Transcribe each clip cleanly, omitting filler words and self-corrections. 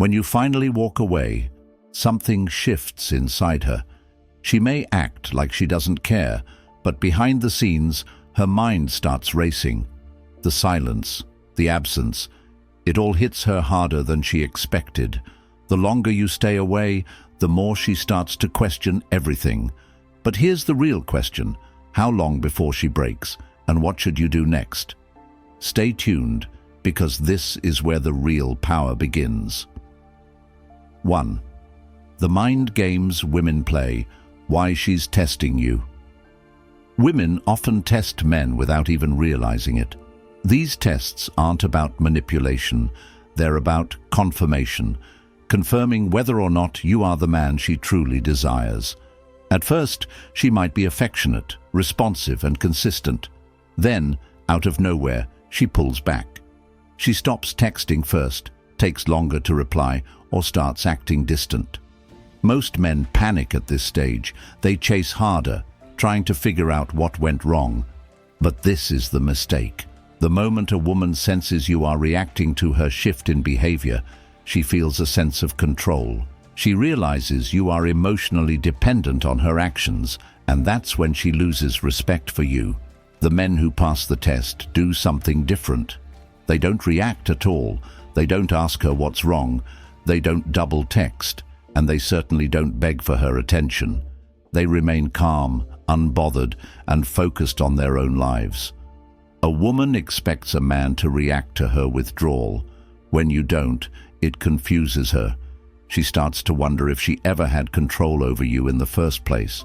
When you finally walk away, something shifts inside her. She may act like she doesn't care, but behind the scenes, her mind starts racing. The silence, the absence, it all hits her harder than she expected. The longer you stay away, the more she starts to question everything. But here's the real question: how long before she breaks, and what should you do next? Stay tuned, because this is where the real power begins. 1. The mind games women play. Why she's testing you. Women often test men without even realizing it. These tests aren't about manipulation, they're about confirmation, confirming whether or not you are the man she truly desires. At first, she might be affectionate, responsive, and consistent. Then, out of nowhere, she pulls back. She stops texting first, takes longer to reply, or starts acting distant. Most men panic at this stage. They chase harder, trying to figure out what went wrong. But this is the mistake. The moment a woman senses you are reacting to her shift in behavior, she feels a sense of control. She realizes you are emotionally dependent on her actions, and that's when she loses respect for you. The men who pass the test do something different. They don't react at all. They don't ask her what's wrong. They don't double text. And they certainly don't beg for her attention. They remain calm, unbothered, and focused on their own lives. A woman expects a man to react to her withdrawal. When you don't, it confuses her. She starts to wonder if she ever had control over you in the first place.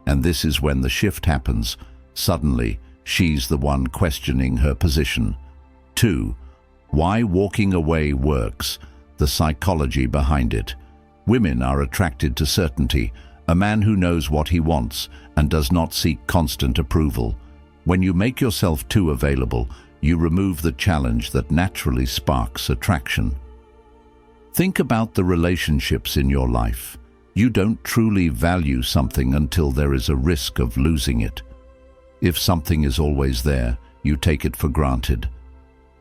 And this is when the shift happens. Suddenly, she's the one questioning her position. 2. Why walking away works. The psychology behind it. Women are attracted to certainty, a man who knows what he wants and does not seek constant approval. When you make yourself too available, you remove the challenge that naturally sparks attraction. Think about the relationships in your life. You don't truly value something until there is a risk of losing it. If something is always there, you take it for granted.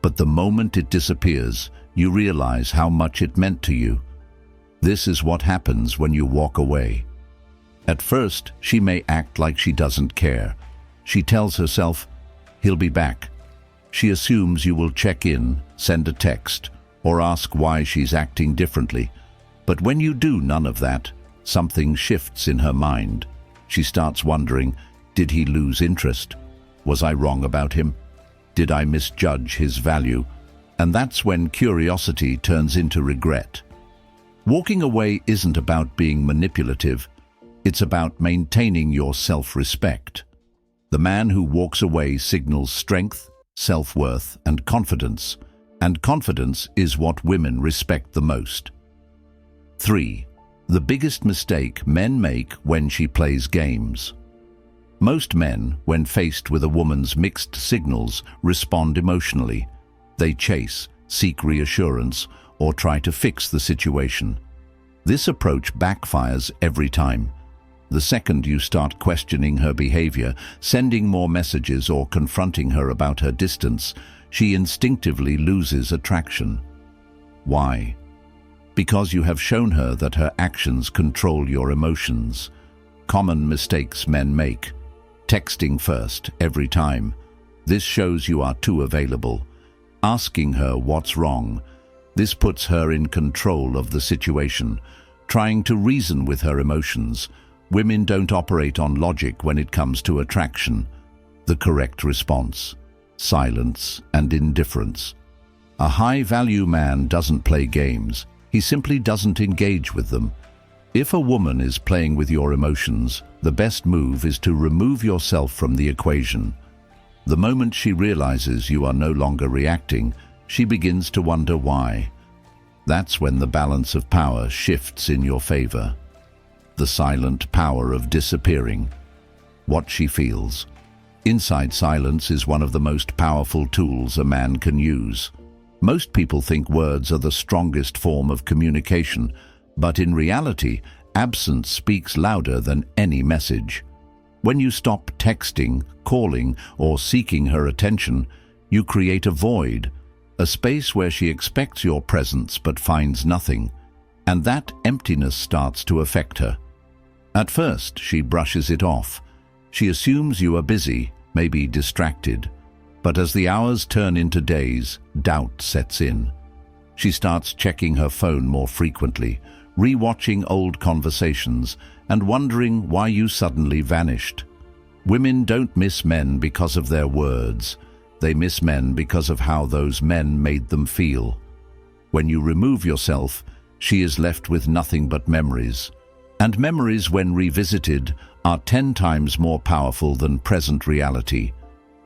But the moment it disappears, you realize how much it meant to you. This is what happens when you walk away. At first, she may act like she doesn't care. She tells herself, "He'll be back." She assumes you will check in, send a text, or ask why she's acting differently. But when you do none of that, something shifts in her mind. She starts wondering, did he lose interest? Was I wrong about him? Did I misjudge his value? And that's when curiosity turns into regret. Walking away isn't about being manipulative. It's about maintaining your self-respect. The man who walks away signals strength, self-worth, and confidence is what women respect the most. 3. The biggest mistake men make when she plays games. Most men, when faced with a woman's mixed signals, respond emotionally. They chase, seek reassurance, or try to fix the situation. This approach backfires every time. The second you start questioning her behavior, sending more messages or confronting her about her distance, she instinctively loses attraction. Why? Because you have shown her that her actions control your emotions. Common mistakes men make. Texting first, every time. This shows you are too available. Asking her what's wrong. This puts her in control of the situation. Trying to reason with her emotions. Women don't operate on logic when it comes to attraction. The correct response: silence and indifference. A high-value man doesn't play games. He simply doesn't engage with them. If a woman is playing with your emotions, the best move is to remove yourself from the equation. The moment she realizes you are no longer reacting, she begins to wonder why. That's when the balance of power shifts in your favor. The silent power of disappearing. What she feels. Inside silence is one of the most powerful tools a man can use. Most people think words are the strongest form of communication, but in reality, absence speaks louder than any message. When you stop texting, calling, or seeking her attention, you create a void, a space where she expects your presence but finds nothing. and that emptiness starts to affect her. At first, she brushes it off. She assumes you are busy, maybe distracted. But as the hours turn into days, doubt sets in. She starts checking her phone more frequently, re-watching old conversations, and wondering why you suddenly vanished. Women don't miss men because of their words. They miss men because of how those men made them feel. When you remove yourself, she is left with nothing but memories. And memories, when revisited, are 10 times more powerful than present reality.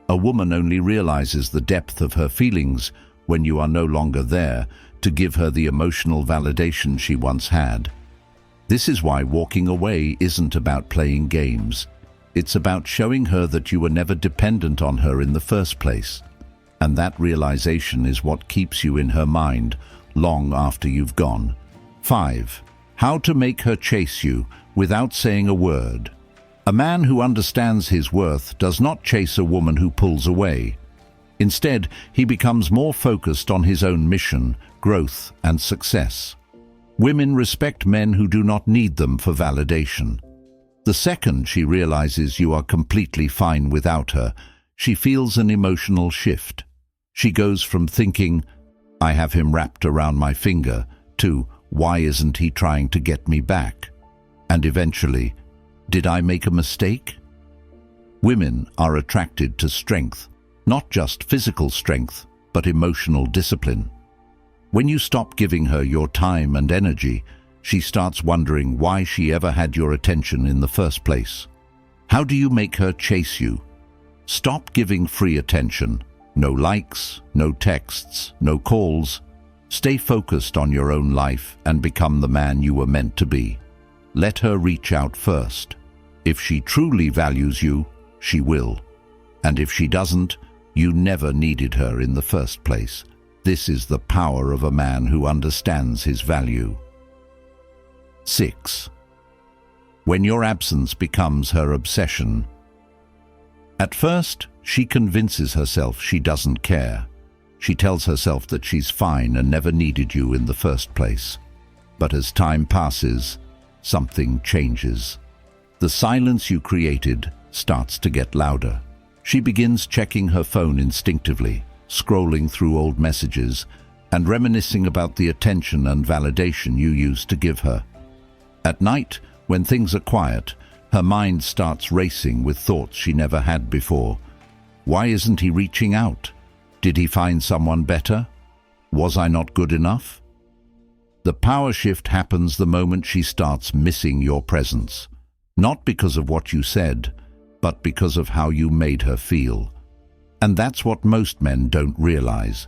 A woman only realizes the depth of her feelings when you are no longer there to give her the emotional validation she once had. This is why walking away isn't about playing games. It's about showing her that you were never dependent on her in the first place. And that realization is what keeps you in her mind long after you've gone. 5. How to make her chase you without saying a word. A man who understands his worth does not chase a woman who pulls away. Instead, he becomes more focused on his own mission, growth, and success. Women respect men who do not need them for validation. The second she realizes you are completely fine without her, she feels an emotional shift. She goes from thinking, "I have him wrapped around my finger," to "Why isn't he trying to get me back?" And eventually, "Did I make a mistake?" Women are attracted to strength, not just physical strength, but emotional discipline. When you stop giving her your time and energy, she starts wondering why she ever had your attention in the first place. How do you make her chase you? Stop giving free attention. No likes, no texts, no calls. Stay focused on your own life and become the man you were meant to be. Let her reach out first. If she truly values you, she will. And if she doesn't, you never needed her in the first place. This is the power of a man who understands his value. 6. When your absence becomes her obsession. At first, she convinces herself she doesn't care. She tells herself that she's fine and never needed you in the first place. But as time passes, something changes. The silence you created starts to get louder. She begins checking her phone instinctively, scrolling through old messages, and reminiscing about the attention and validation you used to give her. At night, when things are quiet, her mind starts racing with thoughts she never had before. Why isn't he reaching out? Did he find someone better? Was I not good enough? The power shift happens the moment she starts missing your presence. Not because of what you said, but because of how you made her feel. And that's what most men don't realize.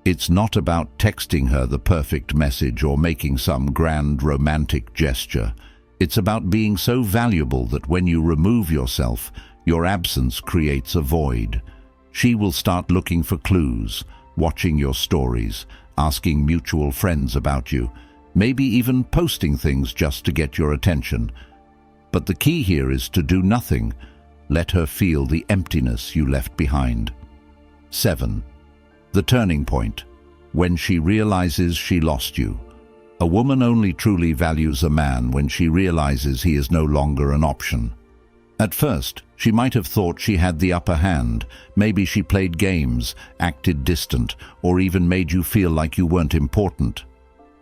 It's not about texting her the perfect message or making some grand romantic gesture. It's about being so valuable that when you remove yourself, your absence creates a void. She will start looking for clues, watching your stories, asking mutual friends about you, maybe even posting things just to get your attention. But the key here is to do nothing. Let her feel the emptiness you left behind. 7. The turning point. When she realizes she lost you. A woman only truly values a man when she realizes he is no longer an option. At first, she might have thought she had the upper hand. Maybe she played games, acted distant, or even made you feel like you weren't important.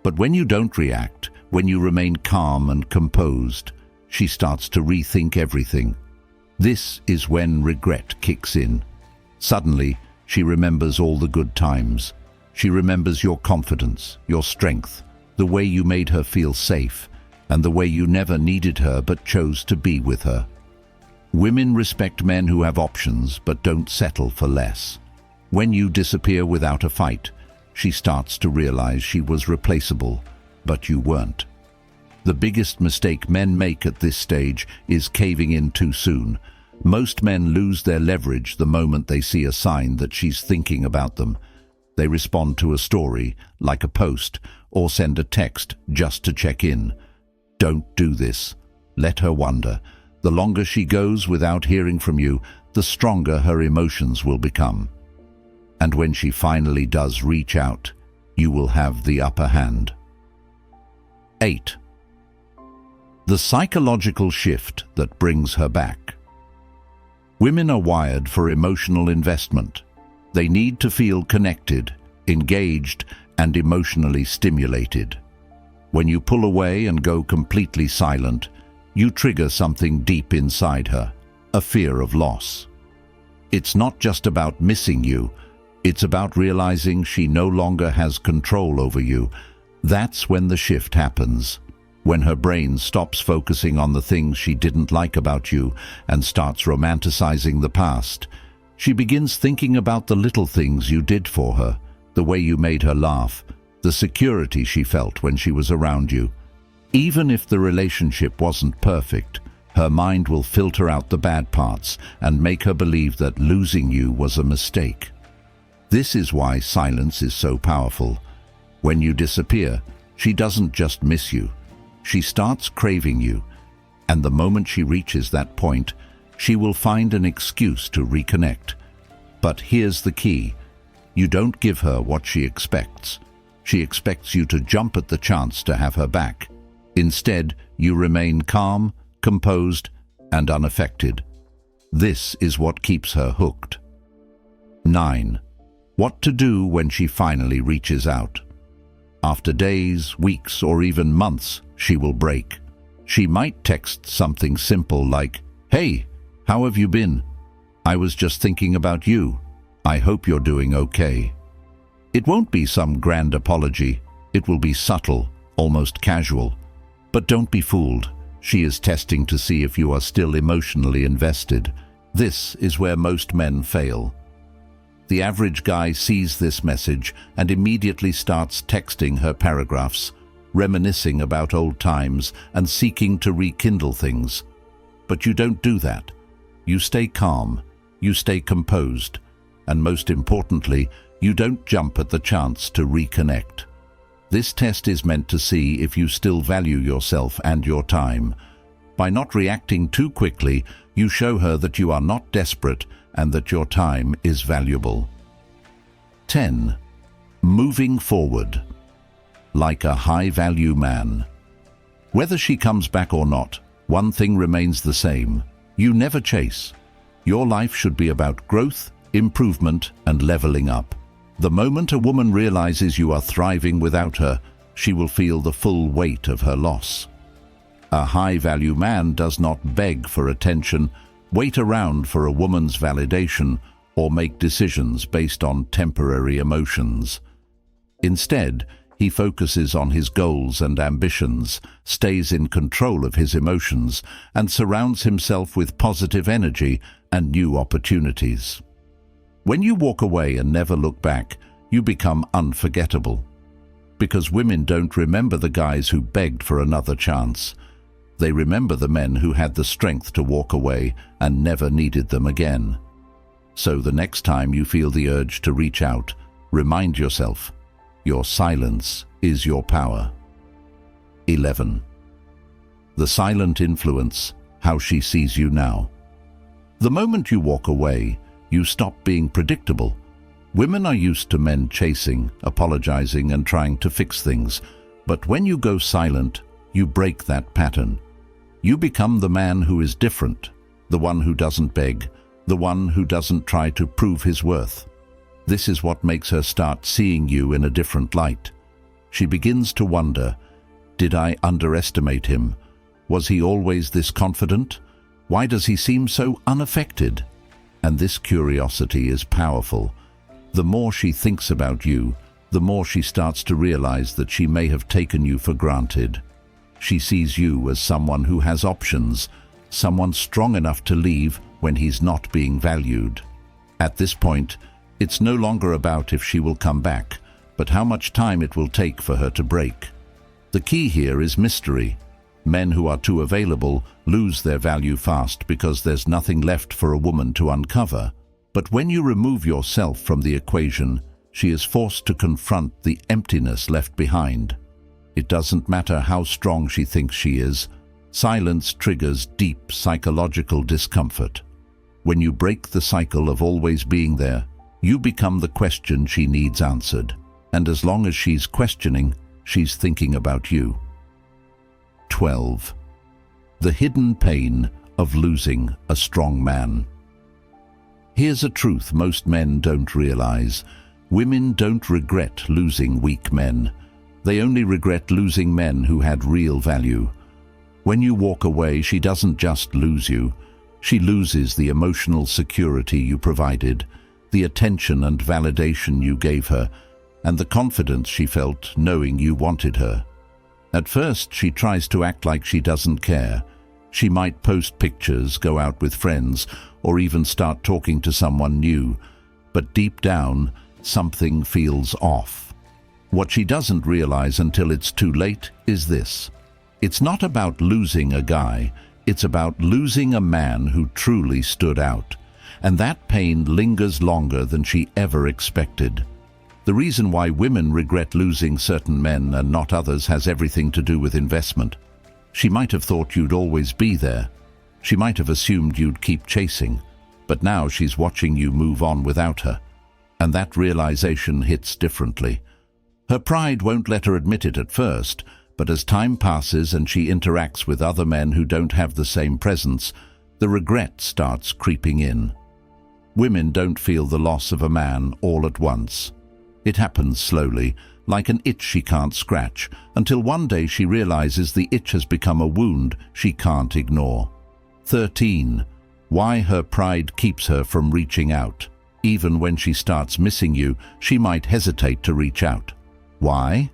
But when you don't react, when you remain calm and composed, she starts to rethink everything. This is when regret kicks in. Suddenly, she remembers all the good times. She remembers your confidence, your strength, the way you made her feel safe, and the way you never needed her but chose to be with her. Women respect men who have options but don't settle for less. When you disappear without a fight, she starts to realize she was replaceable, but you weren't. The biggest mistake men make at this stage is caving in too soon. Most men lose their leverage the moment they see a sign that she's thinking about them. They respond to a story, like a post, or send a text just to check in. Don't do this. Let her wonder. The longer she goes without hearing from you, the stronger her emotions will become. And when she finally does reach out, you will have the upper hand. 8. The psychological shift that brings her back. Women are wired for emotional investment. They need to feel connected, engaged, and emotionally stimulated. When you pull away and go completely silent, you trigger something deep inside her, a fear of loss. It's not just about missing you, it's about realizing she no longer has control over you. That's when the shift happens, when her brain stops focusing on the things she didn't like about you and starts romanticizing the past. She begins thinking about the little things you did for her, the way you made her laugh, the security she felt when she was around you. Even if the relationship wasn't perfect, her mind will filter out the bad parts and make her believe that losing you was a mistake. This is why silence is so powerful. When you disappear, she doesn't just miss you. She starts craving you, and the moment she reaches that point, she will find an excuse to reconnect. But here's the key. You don't give her what she expects. She expects you to jump at the chance to have her back. Instead, you remain calm, composed, and unaffected. This is what keeps her hooked. 9. What to do when she finally reaches out. After days, weeks, or even months, she will break. She might text something simple like, "Hey, how have you been? I was just thinking about you. I hope you're doing okay." It won't be some grand apology. It will be subtle, almost casual. But don't be fooled. She is testing to see if you are still emotionally invested. This is where most men fail. The average guy sees this message and immediately starts texting her paragraphs, reminiscing about old times and seeking to rekindle things. But you don't do that. You stay calm, you stay composed, and most importantly, you don't jump at the chance to reconnect. This test is meant to see if you still value yourself and your time. By not reacting too quickly, you show her that you are not desperate and that your time is valuable. 10. Moving forward. Like a high-value man. Whether she comes back or not, one thing remains the same. You never chase. Your life should be about growth, improvement, and leveling up. The moment a woman realizes you are thriving without her, she will feel the full weight of her loss. A high-value man does not beg for attention, wait around for a woman's validation, or make decisions based on temporary emotions. Instead, he focuses on his goals and ambitions, stays in control of his emotions, and surrounds himself with positive energy and new opportunities. When you walk away and never look back, you become unforgettable. Because women don't remember the guys who begged for another chance. They remember the men who had the strength to walk away and never needed them again. So the next time you feel the urge to reach out, remind yourself, your silence is your power. 11. The silent influence, how she sees you now. The moment you walk away, you stop being predictable. Women are used to men chasing, apologizing, and trying to fix things. But when you go silent, you break that pattern. You become the man who is different, the one who doesn't beg, the one who doesn't try to prove his worth. This is what makes her start seeing you in a different light. She begins to wonder, did I underestimate him? Was he always this confident? Why does he seem so unaffected? And this curiosity is powerful. The more she thinks about you, the more she starts to realize that she may have taken you for granted. She sees you as someone who has options, someone strong enough to leave when he's not being valued. At this point, it's no longer about if she will come back, but how much time it will take for her to break. The key here is mystery. Men who are too available lose their value fast because there's nothing left for a woman to uncover. But when you remove yourself from the equation, she is forced to confront the emptiness left behind. It doesn't matter how strong she thinks she is. Silence triggers deep psychological discomfort. When you break the cycle of always being there, you become the question she needs answered. And as long as she's questioning, she's thinking about you. 12. The hidden pain of losing a strong man. Here's a truth most men don't realize. Women don't regret losing weak men. They only regret losing men who had real value. When you walk away, she doesn't just lose you. She loses the emotional security you provided, the attention and validation you gave her, and the confidence she felt knowing you wanted her. At first, she tries to act like she doesn't care. She might post pictures, go out with friends, or even start talking to someone new. But deep down, something feels off. What she doesn't realize until it's too late is this. It's not about losing a guy, it's about losing a man who truly stood out. And that pain lingers longer than she ever expected. The reason why women regret losing certain men and not others has everything to do with investment. She might have thought you'd always be there. She might have assumed you'd keep chasing. But now she's watching you move on without her. And that realization hits differently. Her pride won't let her admit it at first, but as time passes and she interacts with other men who don't have the same presence, the regret starts creeping in. Women don't feel the loss of a man all at once. It happens slowly, like an itch she can't scratch, until one day she realizes the itch has become a wound she can't ignore. 13. Why her pride keeps her from reaching out. Even when she starts missing you, she might hesitate to reach out. Why?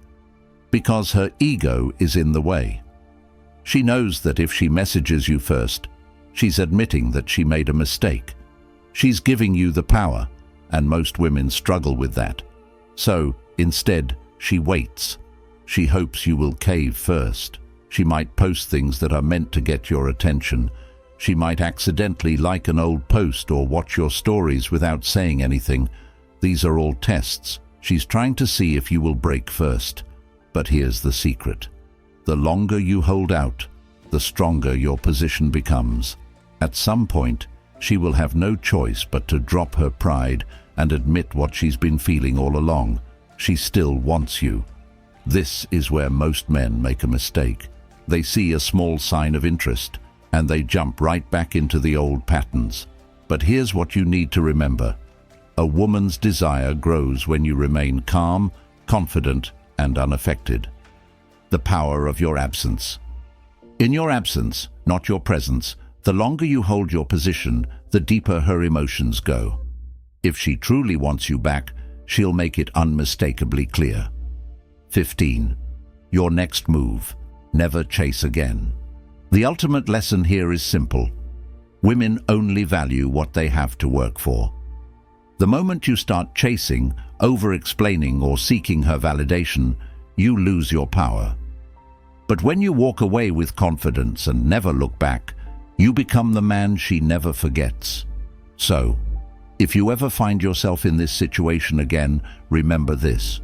Because her ego is in the way. She knows that if she messages you first, she's admitting that she made a mistake. She's giving you the power, and most women struggle with that. So, instead, she waits. She hopes you will cave first. She might post things that are meant to get your attention. She might accidentally like an old post or watch your stories without saying anything. These are all tests. She's trying to see if you will break first. But here's the secret. The longer you hold out, the stronger your position becomes. At some point, she will have no choice but to drop her pride and admit what she's been feeling all along. She still wants you. This is where most men make a mistake. They see a small sign of interest, and they jump right back into the old patterns. But here's what you need to remember. A woman's desire grows when you remain calm, confident, and unaffected. The power of your absence. In your absence, not your presence, the longer you hold your position, the deeper her emotions go. If she truly wants you back, she'll make it unmistakably clear. 15. Your next move. Never chase again. The ultimate lesson here is simple. Women only value what they have to work for. The moment you start chasing, over-explaining, or seeking her validation, you lose your power. But when you walk away with confidence and never look back, you become the man she never forgets. So, if you ever find yourself in this situation again, remember this.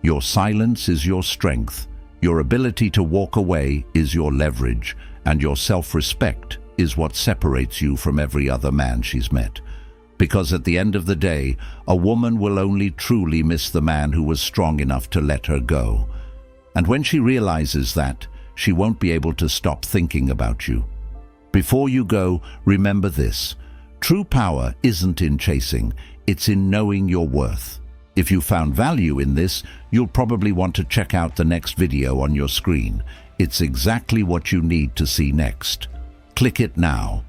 Your silence is your strength, your ability to walk away is your leverage, and your self-respect is what separates you from every other man she's met. Because at the end of the day, a woman will only truly miss the man who was strong enough to let her go. And when she realizes that, she won't be able to stop thinking about you. Before you go, remember this. True power isn't in chasing, it's in knowing your worth. If you found value in this, you'll probably want to check out the next video on your screen. It's exactly what you need to see next. Click it now.